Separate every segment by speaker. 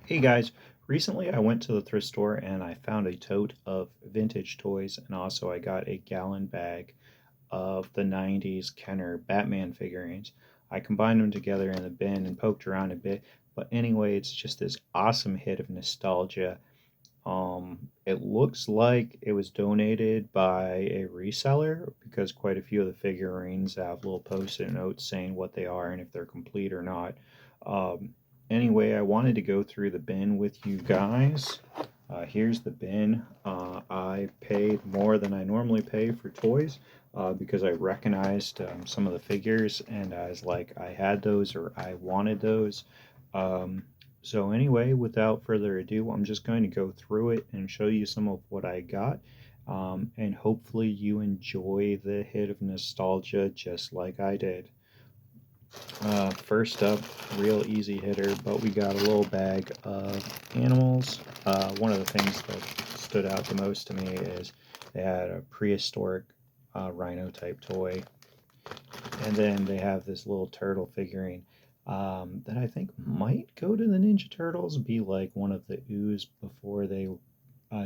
Speaker 1: Hey guys, recently I went to the thrift store and I found a tote of vintage toys, and also I got a gallon bag of the 90s Kenner Batman figurines. I combined them together in the bin and poked around a bit, but anyway, it's just this awesome hit of nostalgia. It looks like it was donated by a reseller because quite a few of the figurines have little post-it notes saying what they are and if they're complete or not. Um, anyway, I wanted to go through the bin with you guys. Here's the bin. I paid more than I normally pay for toys because I recognized some of the figures and I was like, I had those or I wanted those. Um, so anyway, without further ado, I'm just going to go through it and show you some of what I got. And hopefully you enjoy the hit of nostalgia just like I did. First up, real easy hitter, but we got a little bag of animals. One of the things that stood out the most to me is they had a prehistoric rhino type toy, and then they have this little turtle figurine that I think might go to the Ninja Turtles, be like one of the ooze before they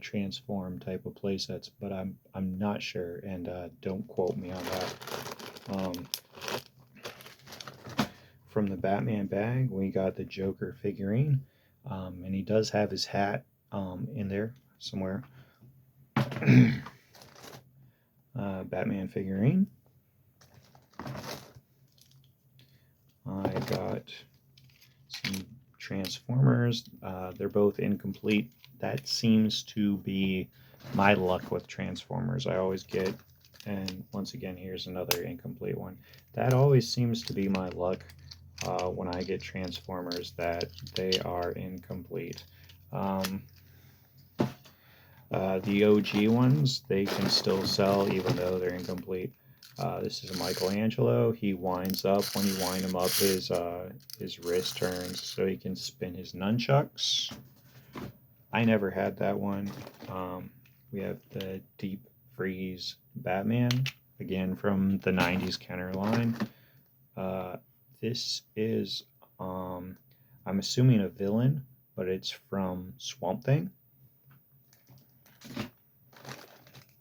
Speaker 1: transform type of playsets, but I'm not sure, and don't quote me on that. Um, from the Batman bag, we got the Joker figurine, and he does have his hat in there somewhere. Batman figurine. I got some Transformers. They're both incomplete. That seems to be my luck with Transformers. I always get, and once again, here's another incomplete one. That always seems to be my luck when I get Transformers, that they are incomplete. Um, the OG ones, they can still sell even though they're incomplete. This is a Michelangelo. He winds up, when you wind him up, his wrist turns so he can spin his nunchucks. I never had that one. Um, we have the Deep Freeze Batman, again from the 90s Kenner line. Uh, this is, I'm assuming a villain, but it's from Swamp Thing.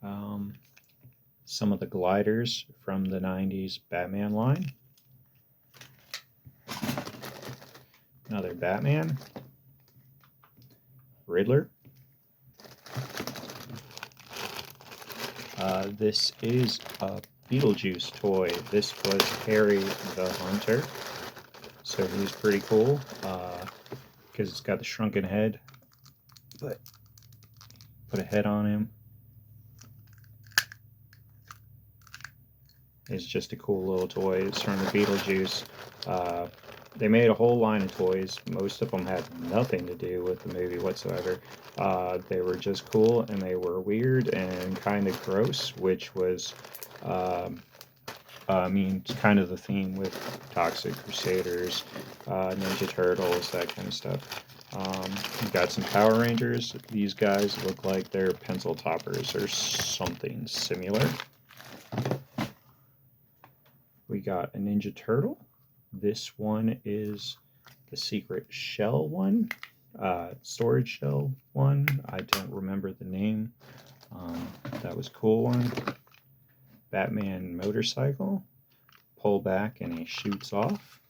Speaker 1: Um, some of the gliders from the 90s Batman line. Another Batman. Riddler. This is a Beetlejuice toy. This was Harry the Hunter. So he's pretty cool because it's got the shrunken head. But put a head on him. It's just a cool little toy. It's from the Beetlejuice. They made a whole line of toys. Most of them had nothing to do with the movie whatsoever. They were just cool and they were weird and kind of gross, which was, I mean, it's kind of the theme with Toxic Crusaders, Ninja Turtles, that kind of stuff. We've got some Power Rangers. These guys look like they're pencil toppers or something similar. We got a Ninja Turtle. This one is the secret shell one, storage shell one. I don't remember the name. That was a cool one. Batman motorcycle. Pull back and he shoots off.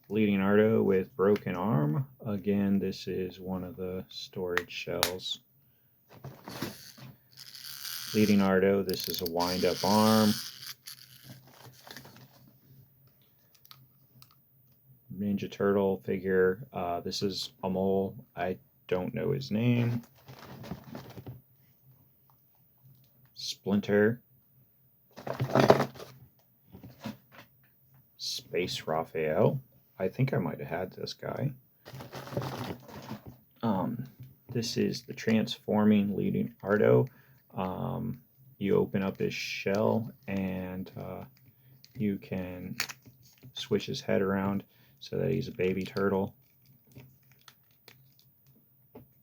Speaker 1: Leonardo with broken arm. Again, this is one of the storage shells. Leonardo, this is a wind-up arm. Ninja Turtle figure. This is a mole. I don't know his name. Splinter. Space Raphael. I think I might have had this guy. This is the transforming Leonardo. You open up his shell and you can switch his head around so that he's a baby turtle.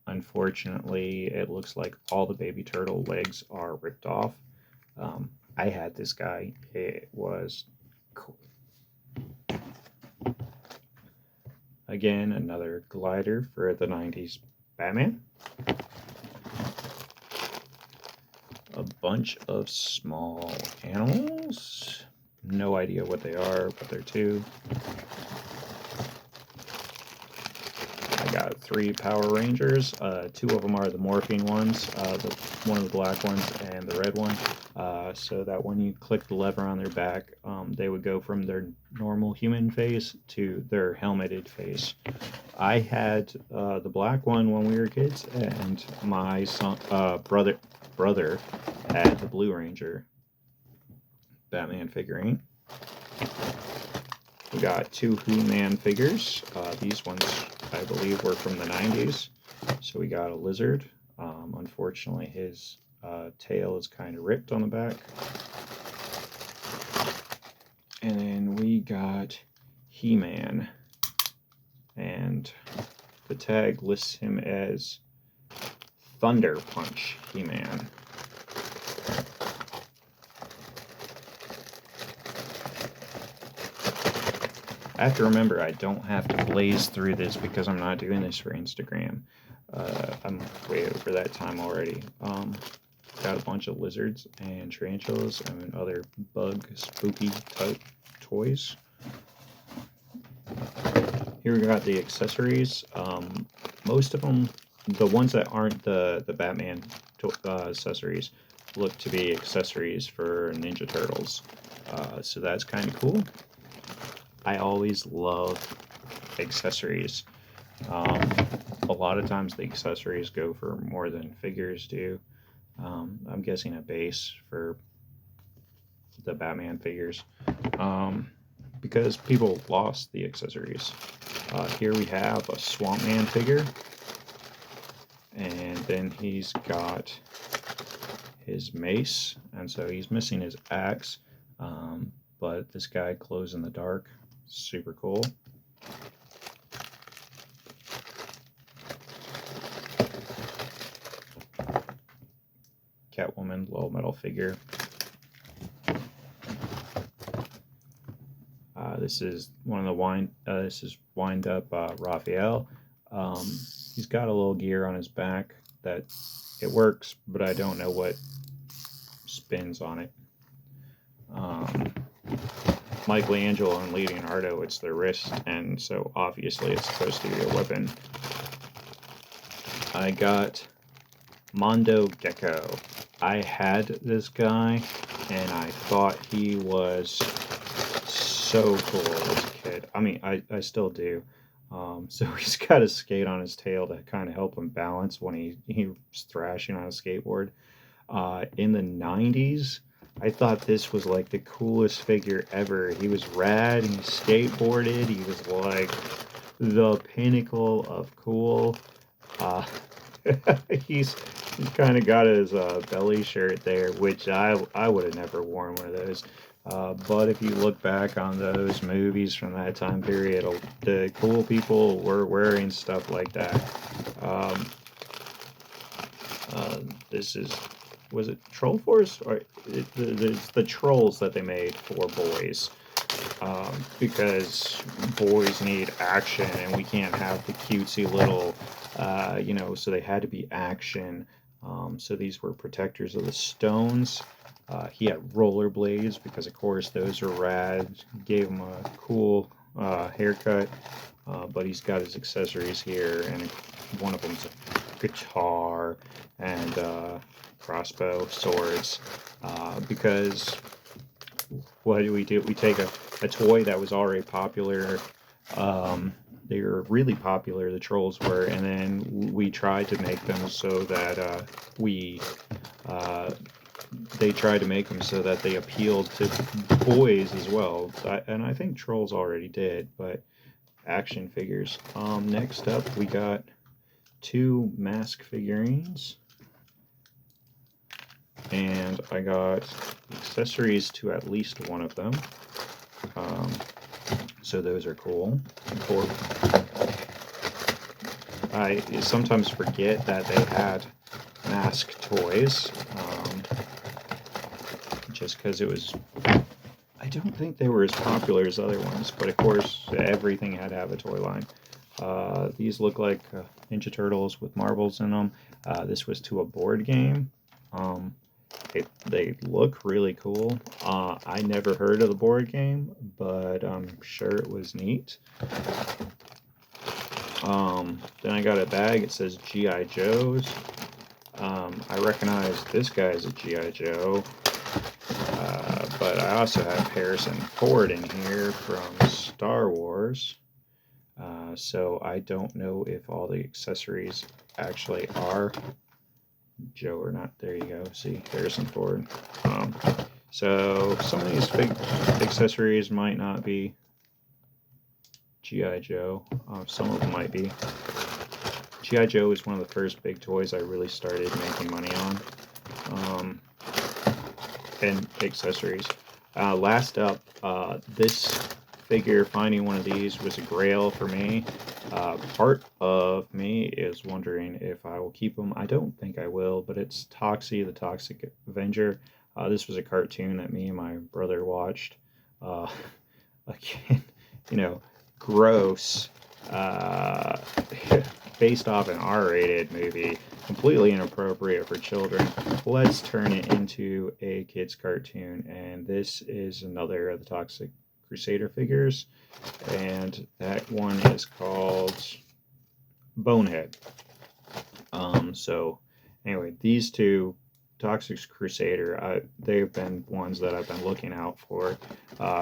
Speaker 1: Unfortunately, it looks like all the baby turtle legs are ripped off. I had this guy. It was cool. Again, another glider for the 90s Batman. A bunch of small animals. No idea what they are, but they're two. I got 3 Power Rangers. 2 of them are the morphine ones, one of the black ones and the red one. So that when you click the lever on their back, they would go from their normal human face to their helmeted face. I had the black one when we were kids, and my son, brother had the Blue Ranger Batman figurine. We got 2 He-Man figures. These ones, I believe, were from the 90s. So we got a lizard. Unfortunately, his tail is kind of ripped on the back. And then we got He-Man. And the tag lists him as Thunder Punch He-Man. I have to remember I don't have to blaze through this because I'm not doing this for Instagram. I'm way over that time already. Got a bunch of lizards and tarantulas and other bug spooky type toys. Here we got the accessories. Most of them, the ones that aren't the Batman accessories, look to be accessories for Ninja Turtles. So that's kind of cool. I always love accessories. A lot of times the accessories go for more than figures do. I'm guessing a base for the Batman figures. Because people lost the accessories. Here we have a Swamp Man figure. And then he's got his mace. And so he's missing his axe. But this guy glows in the dark. Super cool. Catwoman little metal figure. This is one of the this is wind up Raphael. He's got a little gear on his back that it works, but I don't know what spins on it. Michelangelo and Leonardo, it's their wrist, and so obviously it's supposed to be a weapon. I got Mondo Gecko. I had this guy, and I thought he was so cool as a kid. I mean, I still do. So he's got a skate on his tail to kind of help him balance when he's thrashing on a skateboard. In the 90s, I thought this was like the coolest figure ever. He was rad, he skateboarded, he was like the pinnacle of cool. He's kind of got his belly shirt there, which I would have never worn one of those. But if you look back on those movies from that time period, the cool people were wearing stuff like that. This was it Troll Force? Or it's the trolls that they made for boys. Because boys need action and we can't have the cutesy little, so they had to be action. So these were protectors of the stones. He had rollerblades because, of course, those are rad. Gave him a cool haircut, but he's got his accessories here, and one of them's a guitar and crossbow, swords. Because what do? We take a toy that was already popular. They were really popular, the trolls were, and then we tried to make them so that they tried to make them so that they appealed to boys as well. And I think trolls already did, but action figures. Next up, we got 2 mask figurines. And I got accessories to at least one of them. So those are cool. I sometimes forget that they had mask toys. Just because it was... I don't think they were as popular as other ones, but of course everything had to have a toy line. These look like Ninja Turtles with marbles in them. This was to a board game. Um, they look really cool. I never heard of the board game, but I'm sure it was neat. Then I got a bag. It says G.I. Joes. I recognize this guy as a G.I. Joe. But I also have Harrison Ford in here from Star Wars. So I don't know if all the accessories actually are Joe or not. There you go. See, Harrison Ford. So some of these big accessories might not be G.I. Joe. Some of them might be. G.I. Joe is one of the first big toys I really started making money on. And accessories. Last up, this figure, finding one of these was a grail for me. Part of me is wondering if I will keep them. I don't think I will, but it's Toxie, the Toxic Avenger. This was a cartoon that me and my brother watched. Again, you know, gross. Based off an R-rated movie, completely inappropriate for children. Let's turn it into a kid's cartoon, and this is another of the Toxic Crusader figures, and that one is called Bonehead. So anyway, these two, Toxic Crusader, they've been ones that I've been looking out for.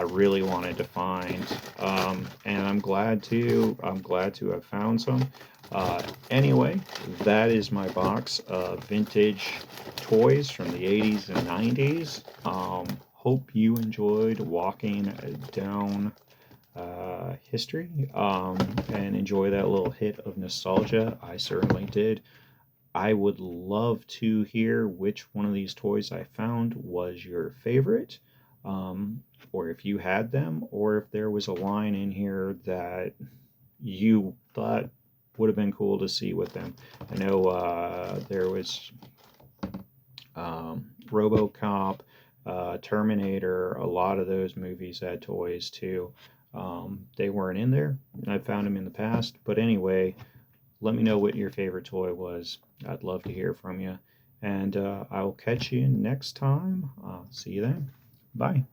Speaker 1: Really wanted to find, and I'm glad to have found some. Anyway, that is my box of vintage toys from the 80s and 90s. Hope you enjoyed walking down history and enjoy that little hit of nostalgia. I certainly did. I would love to hear which one of these toys I found was your favorite, or if you had them, or if there was a line in here that you thought would have been cool to see with them. I know there was RoboCop, Terminator. A lot of those movies had toys too. They weren't in there. I found them in the past, but anyway, let me know what your favorite toy was. I'd love to hear from you. And I will catch you next time. See you then. Bye.